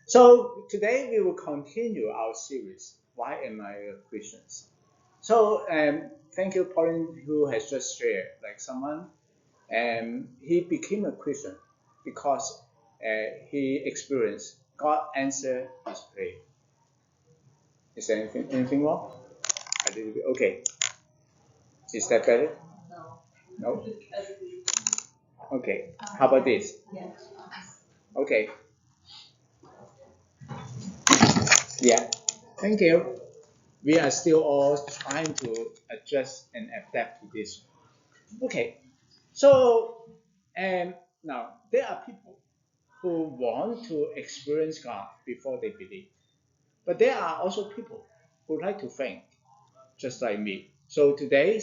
So today we will continue our series, Why Am I a Christian? So thank you, Pauline, who has just shared, like someone, he became a Christian because he experienced God answer his prayer. Is there anything wrong? A little bit. Okay. Is that better? No. Okay. How about this? Okay. Yeah. Thank you. We are still all trying to adjust and adapt to this. Okay. So, now there are people who want to experience God before they believe, but there are also people who like to think, just like me. So today,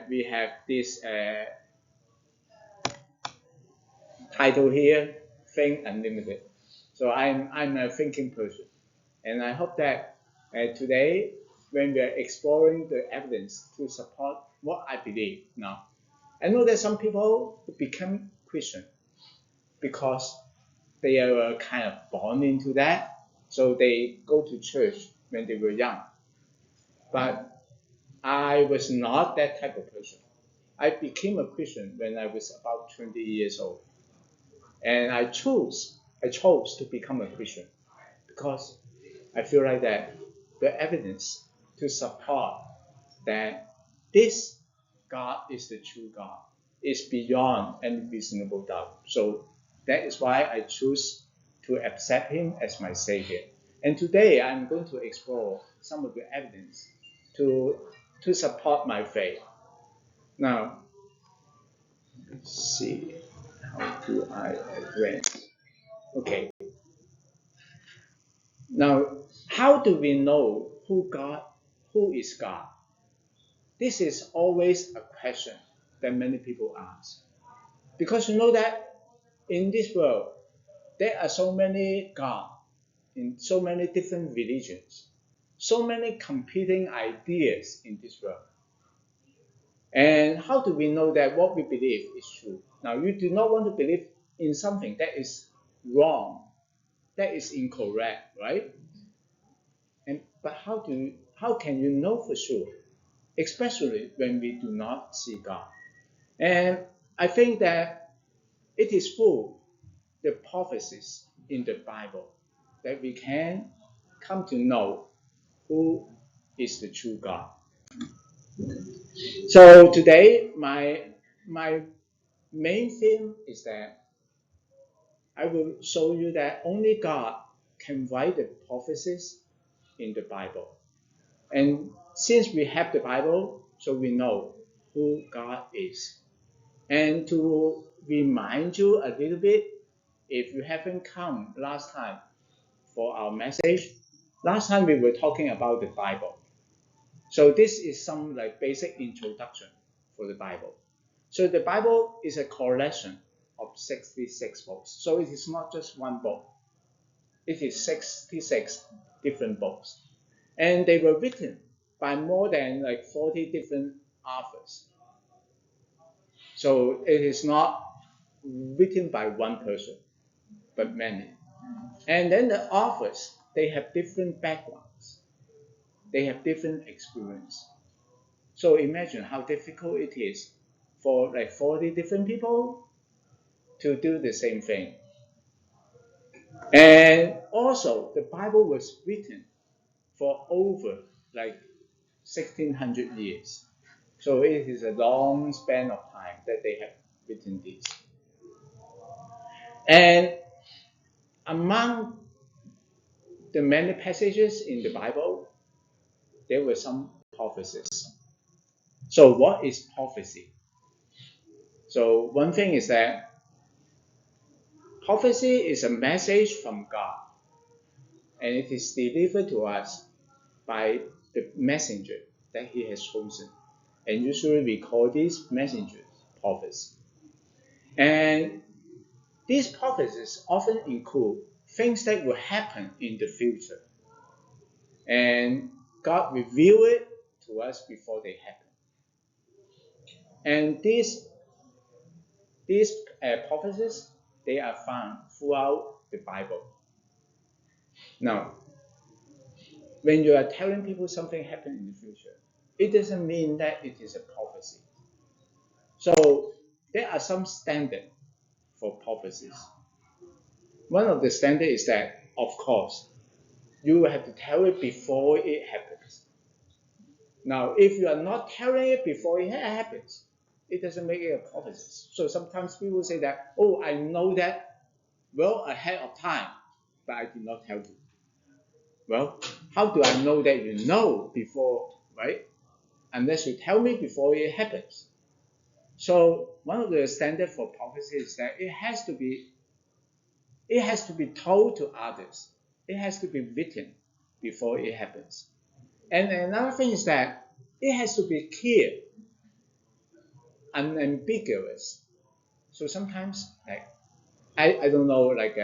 we have this title here, Think Unlimited. So I'm a thinking person, and I hope that today, when we are exploring the evidence to support what I believe now, I know that some people become Christian because they are kind of born into that. So they go to church when they were young. But I was not that type of person. I became a Christian when I was about 20 years old. And I chose to become a Christian because I feel like that the evidence to support that this God is the true God is beyond any reasonable doubt. So that is why I choose to accept Him as my Savior. And today I'm going to explore some of the evidence to, to support my faith. Now, let's see, how do I advance? Okay. Now, how do we know who is God? This is always a question that many people ask. Because you know that in this world, there are so many gods in so many different religions, so many competing ideas in this world. And how do we know that what we believe is true? Now, you do not want to believe in something that is wrong, that is incorrect, right? But how can you know for sure? Especially when we do not see God. And I think that it is through the prophecies in the Bible that we can come to know who is the true God. So today, my main theme is that I will show you that only God can write the prophecies in the Bible. And since we have the Bible, so we know who God is. And to remind you a little bit, if you haven't come last time for our message, last time we were talking about the Bible. So this is some like basic introduction for the Bible. So the Bible is a collection of 66 books. So it is not just one book. It is 66 different books. And they were written by more than like 40 different authors. So it is not written by one person, but many. And then the authors, they have different backgrounds. They have different experience. So imagine how difficult it is for like 40 different people to do the same thing. And also, the Bible was written for over like 1600 years. So it is a long span of time that they have written this. And among the many passages in the Bible, there were some prophecies. So what is prophecy? So one thing is that prophecy is a message from God, and it is delivered to us by the messenger that He has chosen. And usually we call these messengers prophets. And these prophecies often include things that will happen in the future. And God revealed it to us before they happen. And these prophecies, they are found throughout the Bible. Now, when you are telling people something happened in the future, it doesn't mean that it is a prophecy. So there are some standards for prophecies. One of the standards is that, of course, you have to tell it before it happens. Now, if you are not telling it before it happens, it doesn't make it a prophecy. So sometimes people say that, oh, I know that well ahead of time, but I did not tell you. Well, how do I know that you know before, right? Unless you tell me before it happens. So one of the standards for prophecy is that it has to be told to others. It has to be written before it happens. And another thing is that it has to be clear, unambiguous. So sometimes, like I don't know, like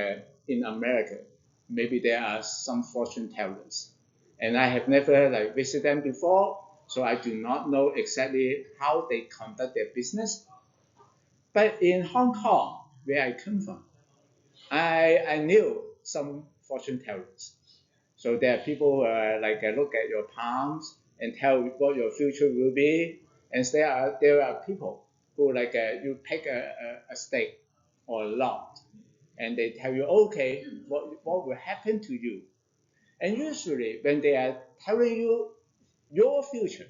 in America, maybe there are some fortune tellers, and I have never like visited them before, so I do not know exactly how they conduct their business. But in Hong Kong, where I come from, I knew some fortune tellers. So there are people who like look at your palms and tell what your future will be, and there are people who like you pick a stake or a lot, and they tell you, okay, what will happen to you. And usually when they are telling you your future,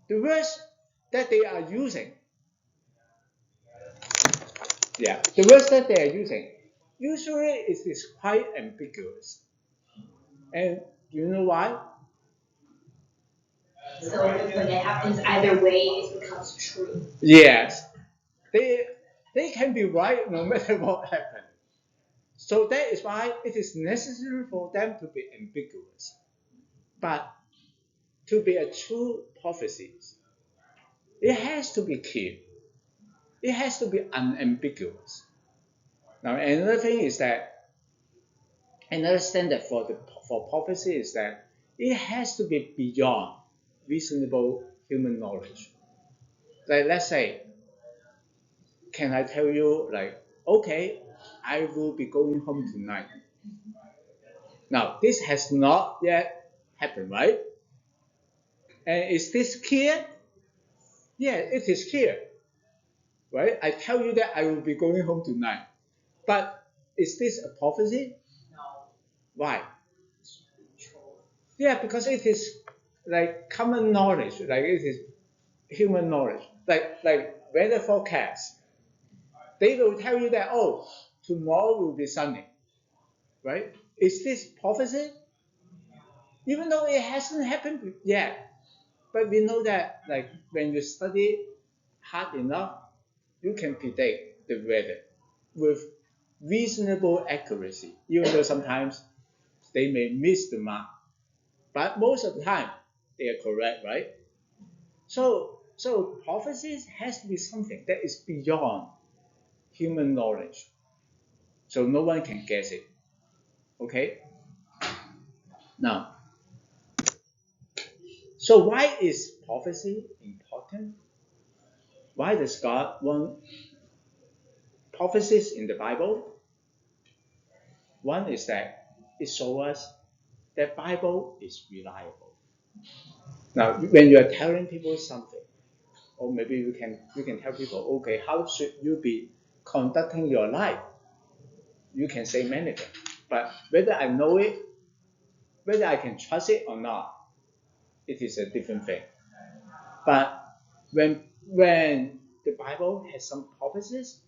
the words that they are using, yeah, the words that they are using, usually it is quite ambiguous. And do you know why? So when it happens either way, it becomes true. Yes, they they can be right no matter what happens. So that is why it is necessary for them to be ambiguous. But to be a true prophecy, it has to be clear. It has to be unambiguous. Now another thing is that another standard for prophecy is that it has to be beyond reasonable human knowledge. Like let's say, can I tell you like, okay, I will be going home tonight. Now this has not yet happened, right? And is this clear? Yeah, it is clear, right? I tell you that I will be going home tonight. But is this a prophecy? No. Why? Yeah, because it is like common knowledge, like it is human knowledge. Like weather forecast, they will tell you that oh, tomorrow will be sunny, right? Is this prophecy? Even though it hasn't happened yet, but we know that like when you study hard enough, you can predict the weather with reasonable accuracy, even though sometimes they may miss the mark. But most of the time, they are correct, right? So prophecies has to be something that is beyond human knowledge. So no one can guess it. Okay? Now, so why is prophecy important? Why does God want prophecies in the Bible? One is that it shows us that Bible is reliable. Now, when you are telling people something, or maybe you can tell people, okay, how should you be conducting your life? You can say many things, but whether I know it, whether I can trust it or not, it is a different thing. But when the Bible has some prophecies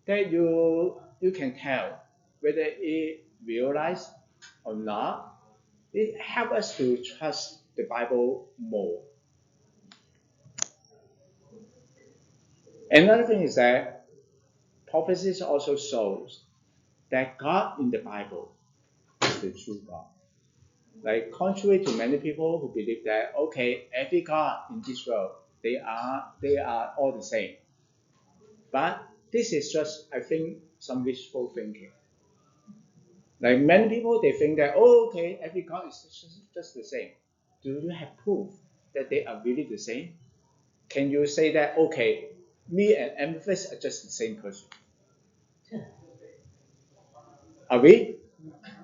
that you can tell whether it realized or not, it helps us to trust the Bible more. Another thing is that prophecies also shows that God in the Bible is the true God. Like contrary to many people who believe that okay, every God in this world they are all the same. But this is just I think some wishful thinking. Like many people they think that oh okay, every God is just the same. Do you have proof that they are really the same? Can you say that okay, me and Amethyst are just the same person? Are we?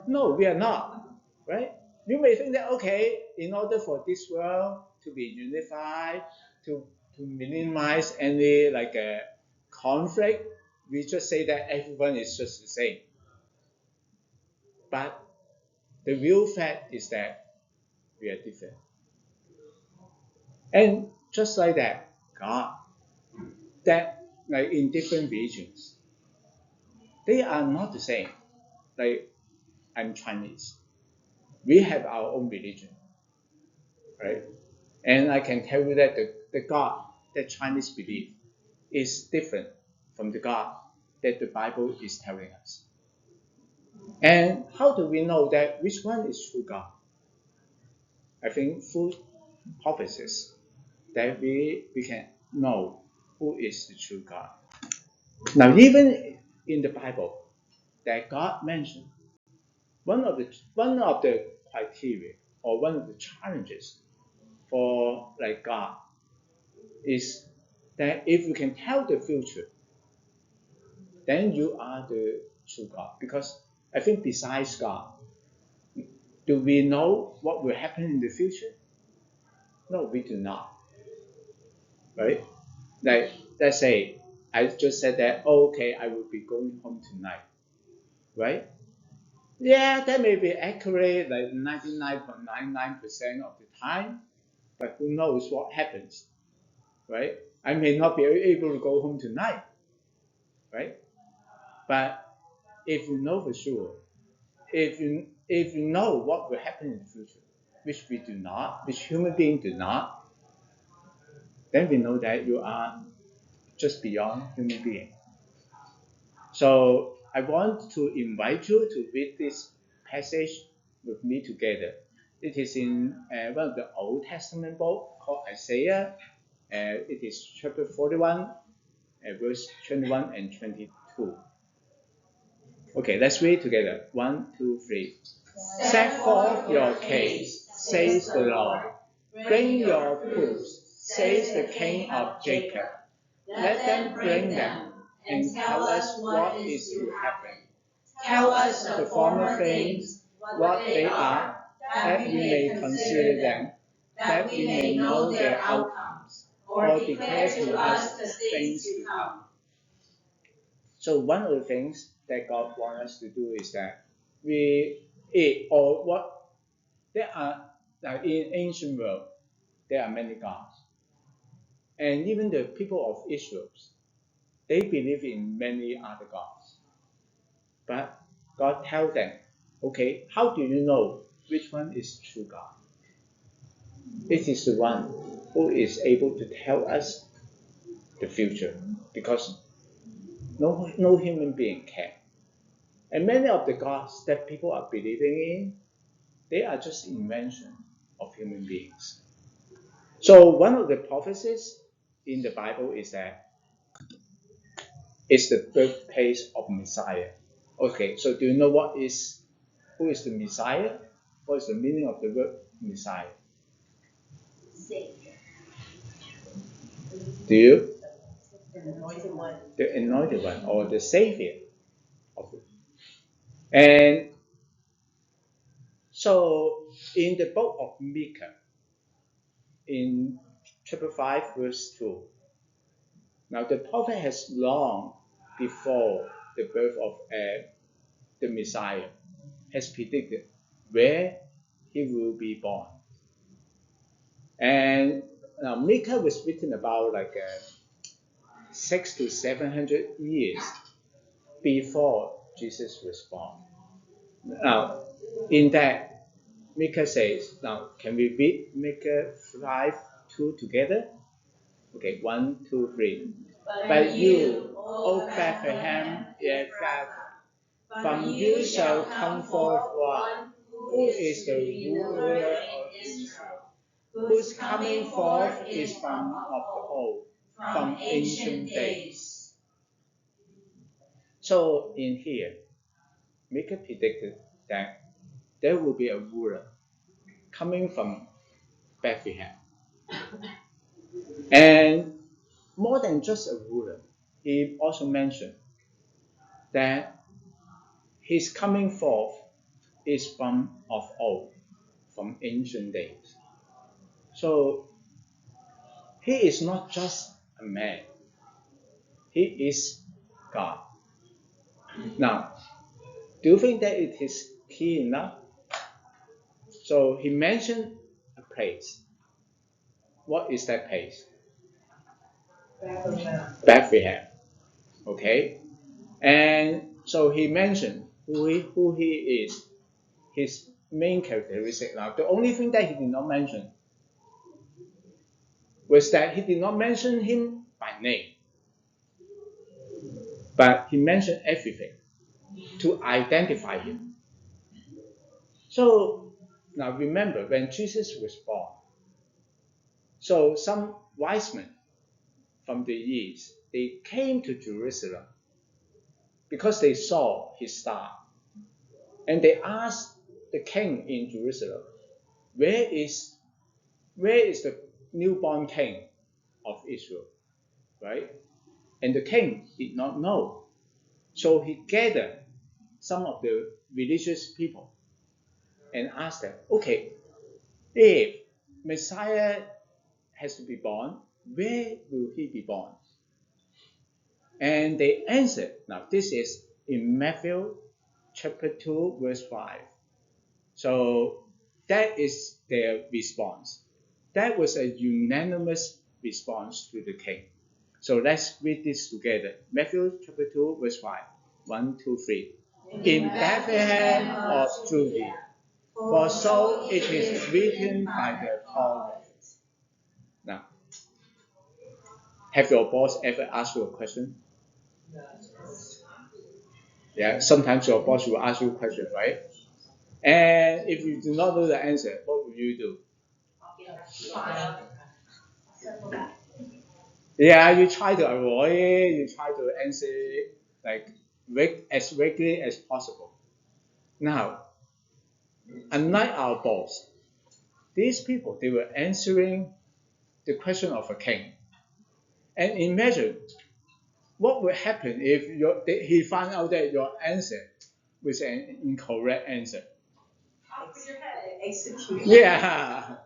No, we are not, right? You may think that, okay, in order for this world to be unified, to, to minimize any like a conflict, we just say that everyone is just the same. But the real fact is that we are different. And just like that, God, that like in different regions, they are not the same. Like I'm Chinese. We have our own religion, right? And I can tell you that the God that Chinese believe is different from the God that the Bible is telling us. And how do we know that which one is true God? I think through prophecies that we can know who is the true God. Now, even in the Bible, that God mentioned one of the criteria or one of the challenges for like God is that if you can tell the future, then you are the true God. Because I think besides God, do we know what will happen in the future? No, we do not. Right? Like let's say I just said that, oh, okay, I will be going home tonight. Right? Yeah, that may be accurate like 99.99% of the time, but who knows what happens, right? I may not be able to go home tonight, right? But if you know for sure, if you know what will happen in the future, which we do not, which human beings do not, then we know that you are just beyond human being. So I want to invite you to read this passage with me together. It is in one of the Old Testament book called Isaiah. It is chapter 41, verse 21 and 22. Okay, let's read together. 1, 2, 3. Set forth your case, says the Lord. Bring your proofs, says the King of Jacob. Let them bring them and tell us what is to happen. Tell us the former things, what they are, that we may consider them, that we may know their outcomes, or declare to us the things to come. So one of the things that God wants us to do is that or what there are like in ancient world there are many gods, and even the people of Israel they believe in many other gods, but God tells them, okay, how do you know which one is true God? It is the one who is able to tell us the future, because no human being can. And many of the gods that people are believing in, they are just invention of human beings. So one of the prophecies in the Bible is that it's the birthplace of Messiah. Okay, so do you know who is the Messiah? What is the meaning of the word Messiah? Savior. Do you? The anointed one. The anointed one or the savior of it. And so in the book of Micah, in chapter 5, verse 2, now the prophet has long before the birth of the Messiah has predicted where he will be born. And now Micah was written about like 600 to 700 years before Jesus was born. Now, in that, Micah says, now can we read Micah 5:2 together? Okay, 1, 2, 3. But you, O Bethlehem Ephrathah, from you shall come forth one who is the ruler of Israel, whose coming forth is from of the old, from ancient days. So in here, Micah predicted that there will be a ruler coming from Bethlehem. And more than just a ruler, he also mentioned that his coming forth is from of old, from ancient days. So he is not just a man, he is God. Now, do you think that it is key enough? So he mentioned a place. What is that place? Bethlehem. Okay? And so he mentioned who he is, his main characteristic. Now, the only thing that he did not mention was that he did not mention him by name, but he mentioned everything to identify him. So now remember, when Jesus was born, so some wise men from the east, they came to Jerusalem because they saw his star. And they asked the king in Jerusalem, where is the newborn king of Israel? Right? And the king did not know. So he gathered some of the religious people and asked them, okay, if Messiah has to be born, where will he be born? And they answered. Now, this is in Matthew chapter 2, verse 5. So that is their response. That was a unanimous response to the king. So let's read this together. Matthew chapter 2, verse 5. 1, 2, 3. In Bethlehem of Judea, for so it is written by the prophet. Now, have your boss ever asked you a question? Yeah, sometimes your boss will ask you a question, right? And if you do not know the answer, what will you do? Yeah, you try to avoid it, you try to answer it like as vaguely as possible. Now, unlike our boss, these people they were answering the question of a king. And imagine what would happen if he found out that your answer was an incorrect answer. Execute. Yeah,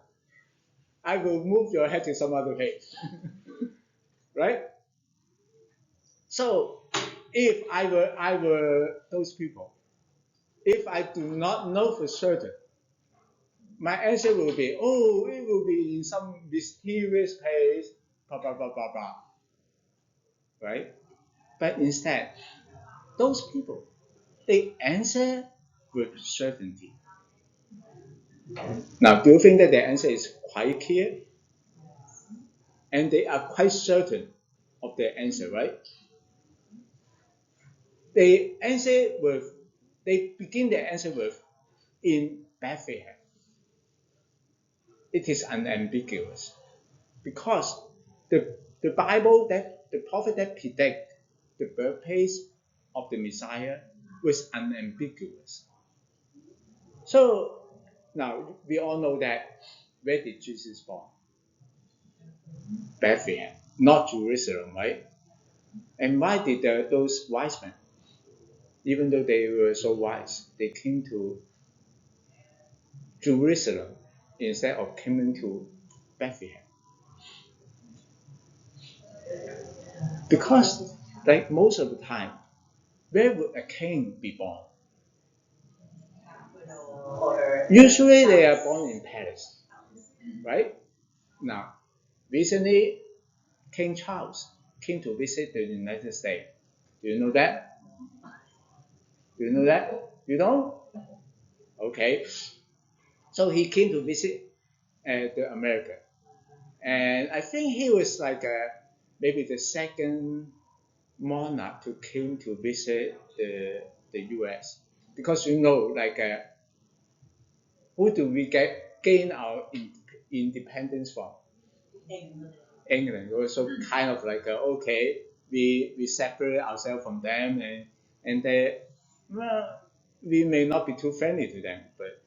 I will move your head to some other place, right? So, if I were those people, if I do not know for certain, my answer will be, oh, it will be in some mysterious place, blah blah blah blah blah, right? But instead, those people they answer with certainty. Now, do you think that their answer is quite clear? And they are quite certain of their answer, right? They answer with, they begin their answer with, in Bethlehem. It is unambiguous because the Bible that the prophet that predict the birthplace of the Messiah was unambiguous. So now we all know that where did Jesus born? Bethlehem, not Jerusalem, right? And why did those wise men, even though they were so wise, they came to Jerusalem instead of coming to Bethlehem? Because, like most of the time, where would a king be born? Usually they are born in Paris, right? Now, recently, King Charles came to visit the United States. Do you know that? Do you know that? You don't? Okay. So he came to visit the America. And I think he was like maybe the second monarch to came to visit the US. Because you know, like who do we gain our independence from? England. So kind of like okay, we separate ourselves from them, and they, well, we may not be too friendly to them, but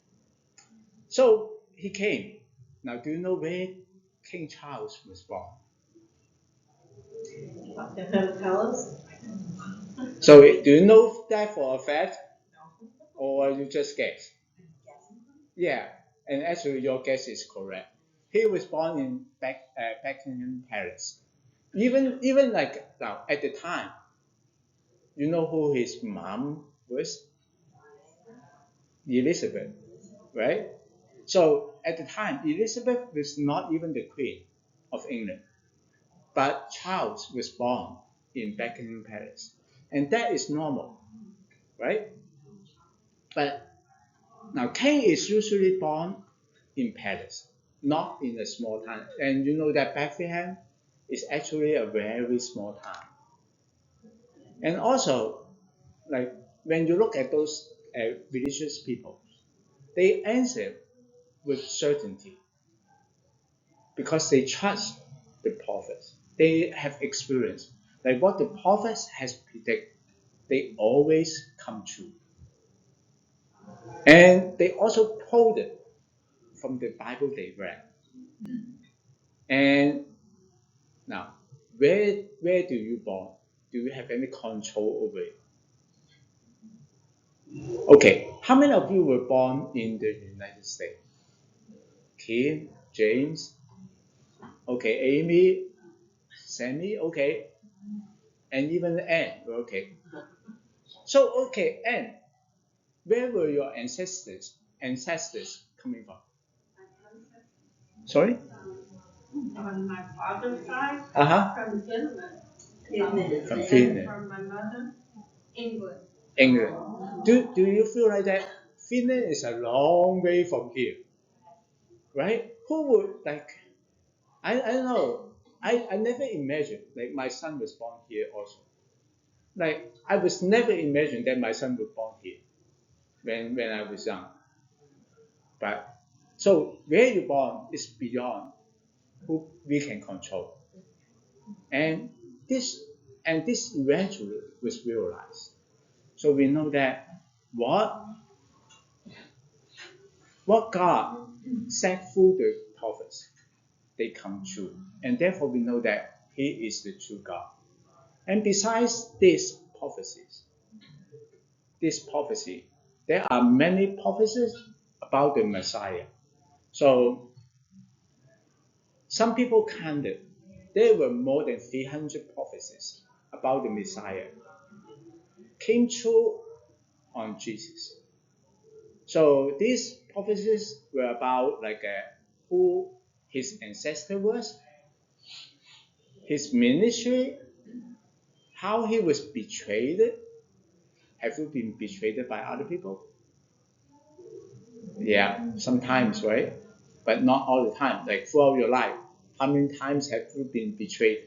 so he came. Now, do you know where King Charles was born? So do you know that for a fact, or you just guess? Yeah, and actually your guess is correct. He was born in Buckingham Palace. Even like now at the time, you know who his mom was? Elizabeth, right? So at the time, Elizabeth was not even the queen of England, but Charles was born in Buckingham Palace, and that is normal, right? But now king is usually born in palace, not in a small town. And you know that Bethlehem is actually a very small town. And also, like when you look at those religious people, they answer with certainty because they trust the prophets. They have experience. Like what the prophets has predicted, they always come true. And they also quoted from the Bible they read. And now, where do you born? Do you have any control over it? Okay, how many of you were born in the United States? Kim, James, okay, Amy, Sammy, okay, and even Anne, okay. So okay, Anne, where were your ancestors coming from? Sorry? On my father's side, Uh-huh. from Finland. From And Finland. from my mother, England. England. Do you feel like that Finland is a long way from here? Right? Who would like I don't know. I never imagined like my son was born here also. Like I was never imagined that my son was born here when I was young. But so where you born is beyond who we can control. And this this eventually was realized. So we know that what what God said through the prophets, they come true. And therefore we know that He is the true God. And besides this prophecy, there are many prophecies about the Messiah. So some people counted there were more than 300 prophecies about the Messiah came true on Jesus. So these prophecies were about like who his ancestor was, his ministry, how he was betrayed. Have you been betrayed by other people? Yeah, sometimes, right? But not all the time. Like throughout your life, how many times have you been betrayed?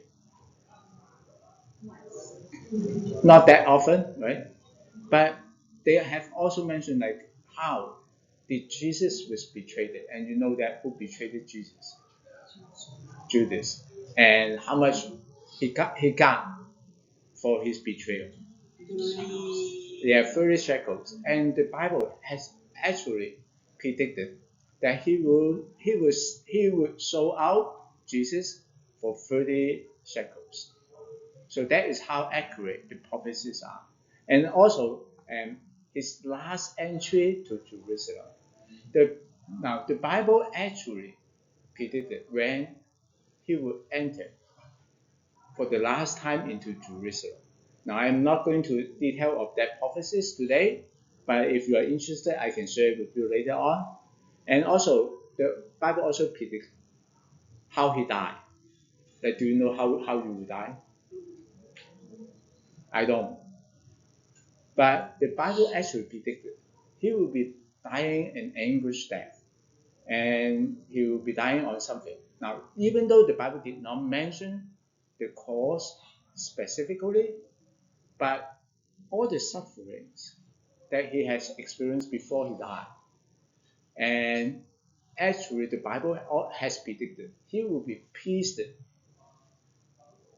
Not that often, right? But they have also mentioned like how did Jesus was betrayed, and you know that who betrayed Jesus? Judas, and how much he got for his betrayal. Yeah, 30 shekels. And the Bible has actually predicted that he would sold out Jesus for 30 shekels. So that is how accurate the prophecies are. And also his last entry to Jerusalem. The, now the Bible actually predicted when he would enter for the last time into Jerusalem. Now, I'm not going to detail of that prophecies today, but if you are interested, I can share it with you later on. And also, the Bible also predicts how he died. Like, do you know how you will die? I don't. But the Bible actually predicted he will be dying an anguish death, and he will be dying on something. Now, even though the Bible did not mention the cause specifically, but all the sufferings that he has experienced before he died. And actually, the Bible has predicted he will be pierced,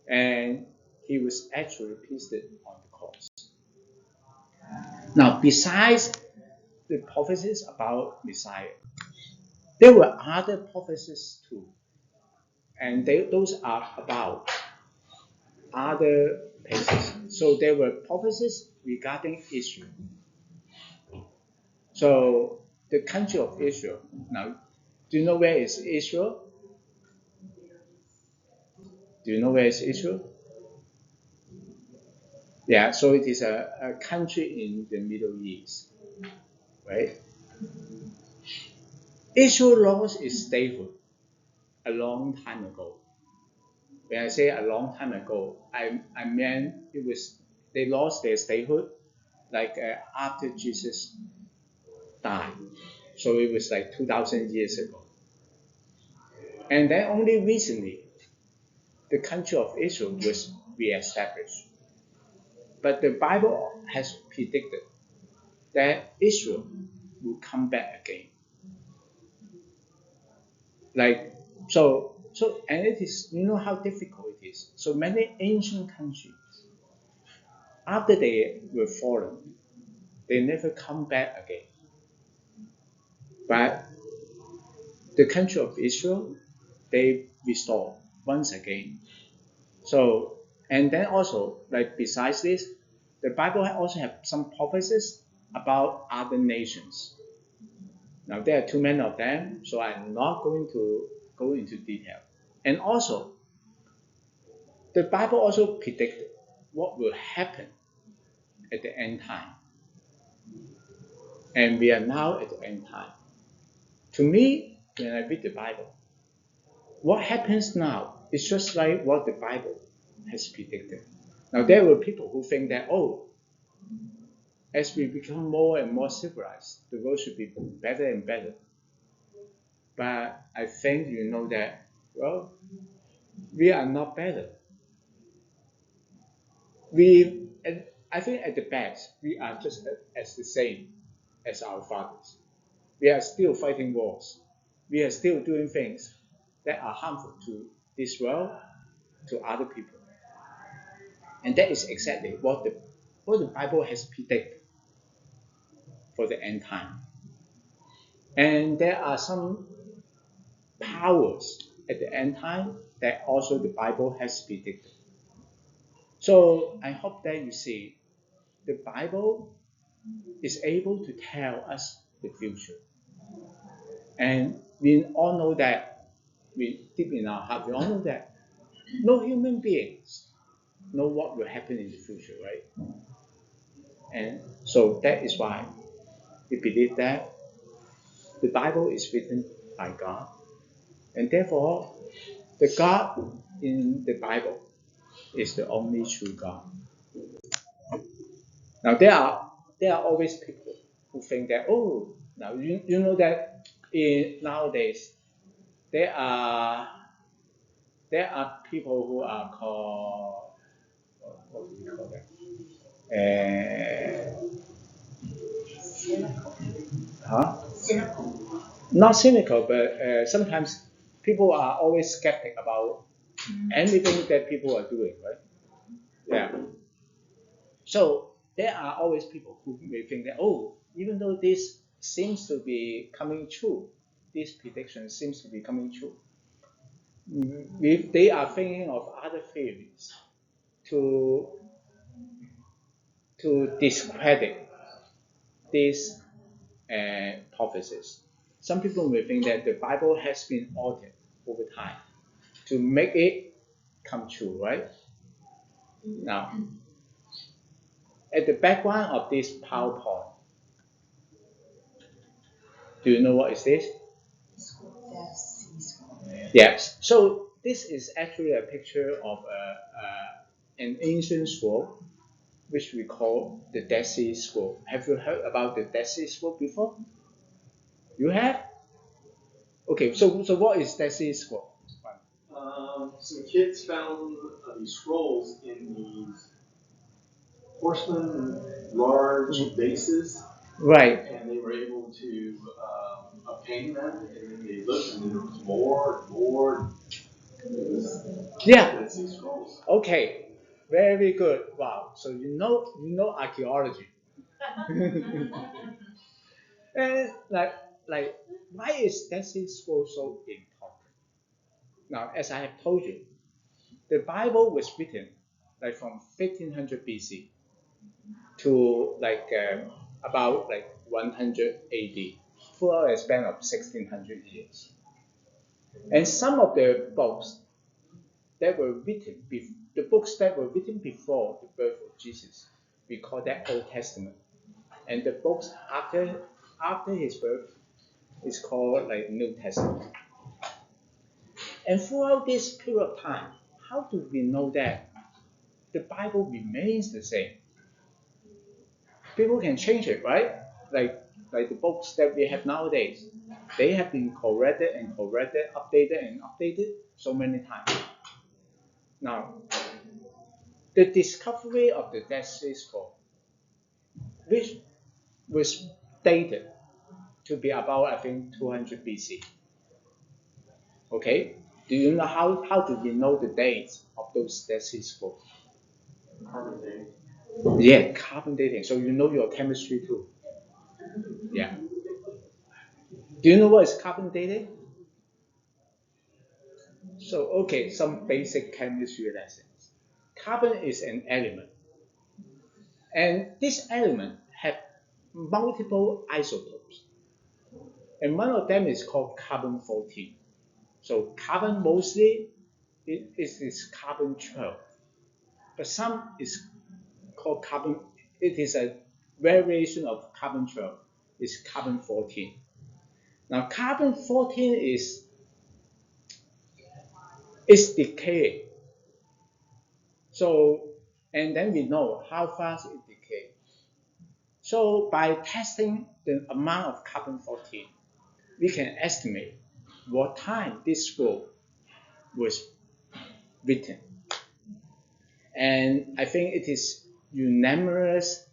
and he was actually pierced on the cross. Now, besides the prophecies about Messiah, there were other prophecies too, and those are about other places. So there were prophecies regarding Israel. So the country of Israel. Now, do you know where is Israel? Do you know where is Israel? Yeah, so it is a country in the Middle East, right? Israel lost its statehood a long time ago. When I say a long time ago, I mean it was they lost their statehood like after Jesus died. So it was like 2,000 years ago. And then only recently, the country of Israel was reestablished. But the Bible has predicted that Israel will come back again. Like and it is how difficult it is. So many ancient countries, after they were fallen, they never come back again. But the country of Israel, they restore once again. So and then also like besides this, the Bible also have some prophecies about other nations. Now there are too many of them, so I'm not going to go into detail. And also, the Bible also predicted what will happen at the end time. And we are now at the end time. To me, when I read the Bible, what happens now is just like what the Bible has predicted. Now there were people who think that, as we become more and more civilized, the world should be better and better. But I think you know that, well, we are not better. I think at the best, we are just as the same as our fathers. We are still fighting wars. We are still doing things that are harmful to this world, to other people. And that is exactly what the Bible has predicted for the end time. And there are some powers at the end time that also the Bible has predicted. So I hope that you see the Bible is able to tell us the future. And we all know that, deep in our heart, we all know that no human beings know what will happen in the future, right? And so that is why we believe that the Bible is written by God. And therefore, the God in the Bible is the only true God. Now there are always people who think that now you know that nowadays there are people who are called what do we call them? Huh? Cynical. Not cynical, but sometimes people are always skeptic about anything that people are doing, right? Yeah. So there are always people who may think that, even though this seems to be coming true, this prediction seems to be coming true, if they are thinking of other theories to discredit these prophecies. Some people may think that the Bible has been altered over time to make it come true, right? Now, at the background of this PowerPoint, do you know what is this? Yes. So this is actually a picture of an ancient scroll, which we call the Dead Sea Scroll. Have you heard about the Dead Sea Scroll before? You have? Okay. So what is Dead Sea Scroll? Some kids found these scrolls in these porcelain large vases. Right. And they were able to obtain them, and then they looked, and there was more and more. It was Dead Sea Scrolls. Okay. Very good. Wow. So you know archaeology. And like why is Dead Sea Scroll so important? Now, as I have told you, the Bible was written like from 1500 BC to like about like 100 AD. throughout a span of 1600 years. And some of the books that were written, the books that were written before the birth of Jesus, we call that Old Testament. And the books after his birth is called like New Testament. And throughout this period of time, how do we know that the Bible remains the same? People can change it, right? Like the books that we have nowadays, they have been corrected and corrected, updated and updated so many times. Now, the discovery of the Dead Sea Scroll, which was dated to be about, I think, 200 BC. Okay? Do you know how do we know the dates of those Dead Sea Scrolls? Carbon dating. Yeah, carbon dating. So you know your chemistry too. Yeah. Do you know what is carbon dating? So, okay, some basic chemistry lessons. Carbon is an element, and this element have multiple isotopes, and one of them is called carbon 14. So, carbon mostly it is carbon 12, but some is called carbon. It is a variation of carbon 12. It's carbon 14. Now, carbon 14 is decaying. So, and then we know how fast it decays. So by testing the amount of carbon 14, we can estimate what time this scroll was written. And I think it is unanimous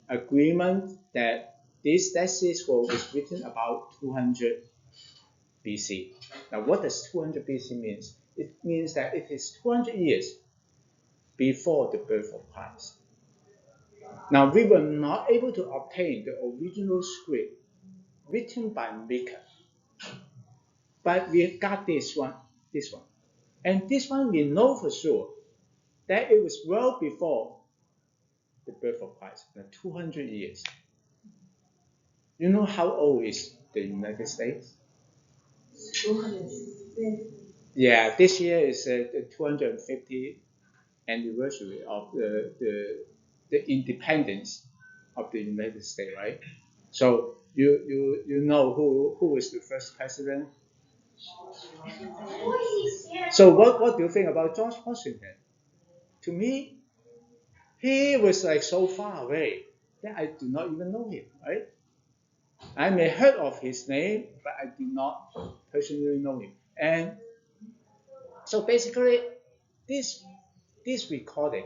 agreement that this Dead Sea Scroll was written about 200 BC. Now, what does 200 BC mean? It means that it is 200 years before the birth of Christ. Now, we were not able to obtain the original script written by Micah, but we got this one. And this one we know for sure that it was well before the birth of Christ, 200 years. You know how old is the United States? 250. Yeah, this year is the 250th anniversary of the independence of the United States, right? So you know who was the first president? So what do you think about George Washington? To me, he was like so far away that I do not even know him, right? I may have heard of his name, but I do not personally know him. And so basically, this this recording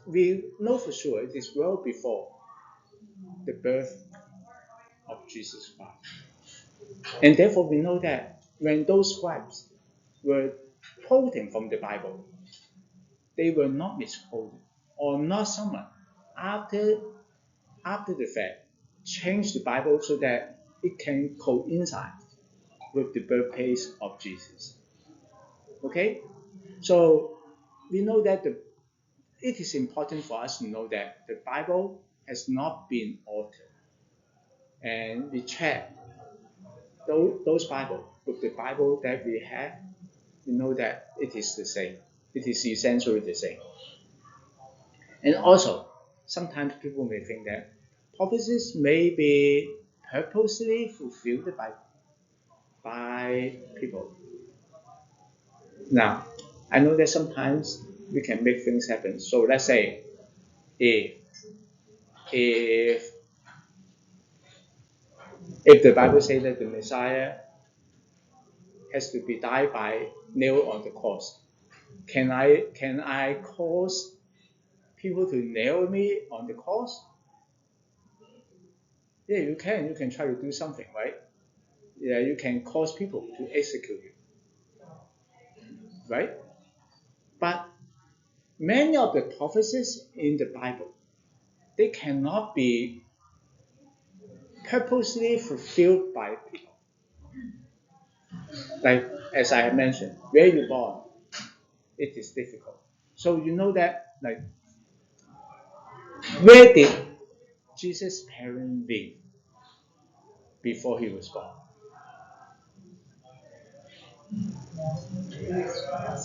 we know for sure it is well before the birth of Jesus Christ. And therefore we know that when those scribes were quoting from the Bible, they were not misquoted or not someone after the fact changed the Bible so that it can coincide with the birthplace of Jesus. Okay? So we know that it is important for us to know that the Bible has not been altered. And we check those Bible with the Bible that we have, we know that it is the same. It is essentially the same. And also, sometimes people may think that prophecies may be purposely fulfilled by people. Now, I know that sometimes we can make things happen. So let's say if if if the Bible says that the Messiah has to be died by nailed on the cross, can I cause people to nail me on the cross? Yeah, you can. You can try to do something, right? Yeah, you can cause people to execute you, right? But many of the prophecies in the Bible, they cannot be purposely fulfilled by people. Like as I have mentioned, where you born, it is difficult. So you know that like where did Jesus' parents live? before he was born?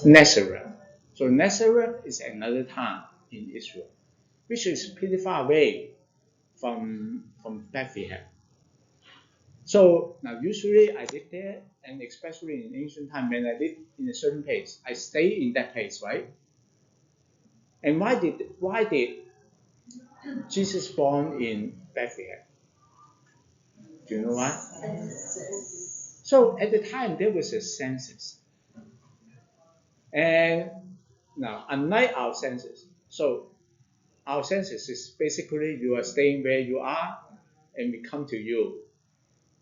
Nazareth. So Nazareth is another town in Israel, which is pretty far away from Bethlehem. So now usually I live there, and especially in ancient time when I live in a certain place, I stay in that place, right? And why did Jesus born in Bethlehem? Do you know why? So at the time there was a census, and now unlike our census, so our census is basically you are staying where you are, and we come to you,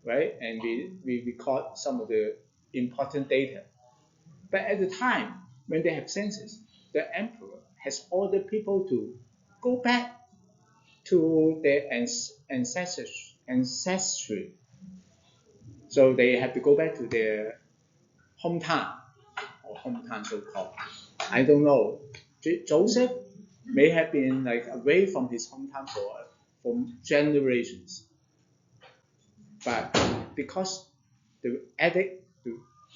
right? And we record some of the important data. But at the time when they have census, the emperor has ordered people to go back to their ancestry. So they have to go back to their hometown, or hometown so-called. I don't know. Joseph may have been like away from his hometown for generations, but because the edict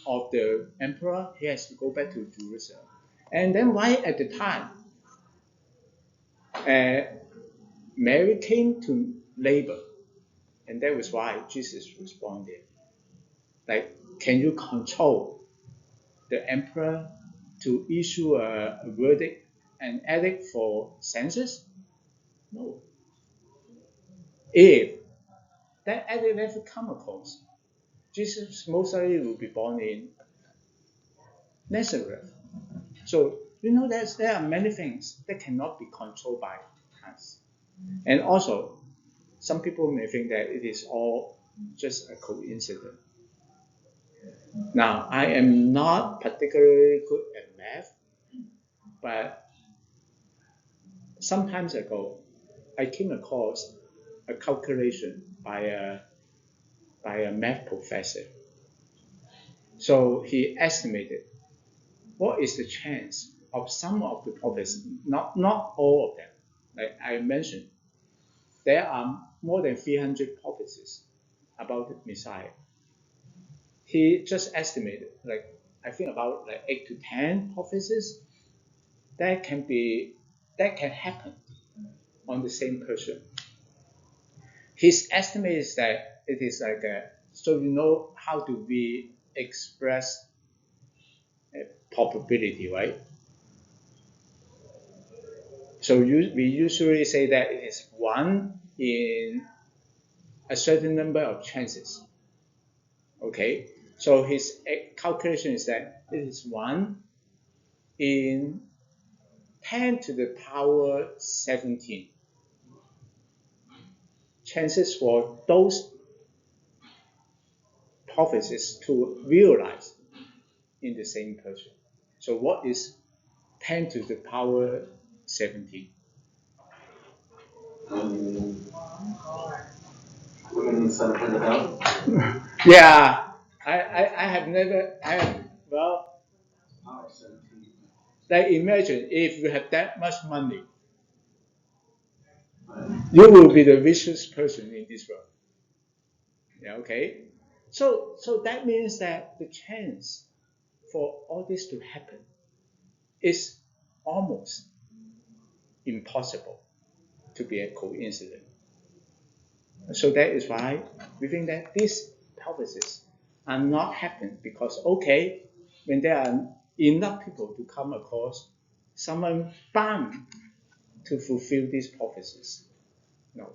of the emperor, he has to go back to Jerusalem. And then right at the time, Mary came to labor, and that was why Jesus was born there. Like, can you control the emperor to issue a verdict, an edict for census? No. If that edict never come across, Jesus most likely will be born in Nazareth. So you know that there are many things that cannot be controlled by us. And also, some people may think that it is all just a coincidence. Now, I am not particularly good at math, but some time ago, I came across a calculation by a math professor. So he estimated what is the chance of some of the prophecies, not all of them. Like I mentioned, there are more than 300 prophecies about the Messiah. He just estimated, like I think about like 8 to 10 prophecies that can happen on the same person. His estimate is that it is like so you know how do we express a probability, right? So we usually say that it is 1 in a certain number of chances. Okay, so his calculation is that it is 1 in 10 to the power 17 chances for those prophecies to realize in the same person. So what is 10 to the power 17? Yeah, I have never, well, like imagine if you have that much money, you will be the richest person in this world. Yeah, okay. So that means that the chance for all this to happen is almost impossible to be a coincidence. So that is why we think that these prophecies are not happening because, okay, when there are enough people to come across, someone bound to fulfill these prophecies. No,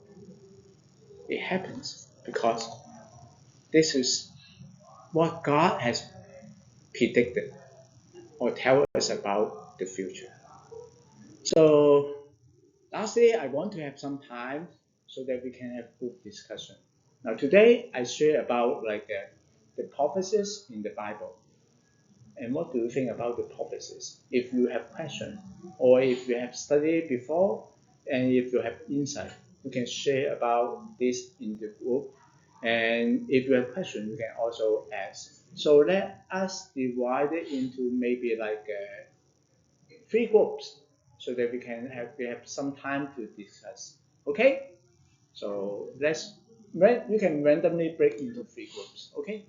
it happens because this is what God has predicted or tell us about the future. So lastly, I want to have some time so that we can have good discussion. Now today I share about like the prophecies in the Bible. And what do you think about the prophecies? If you have questions or if you have studied before and if you have insight, you can share about this in the group. And if you have questions, you can also ask. So let us divide it into maybe like 3 groups so that we have some time to discuss. Okay? So let's you can randomly break into 3 groups. Okay.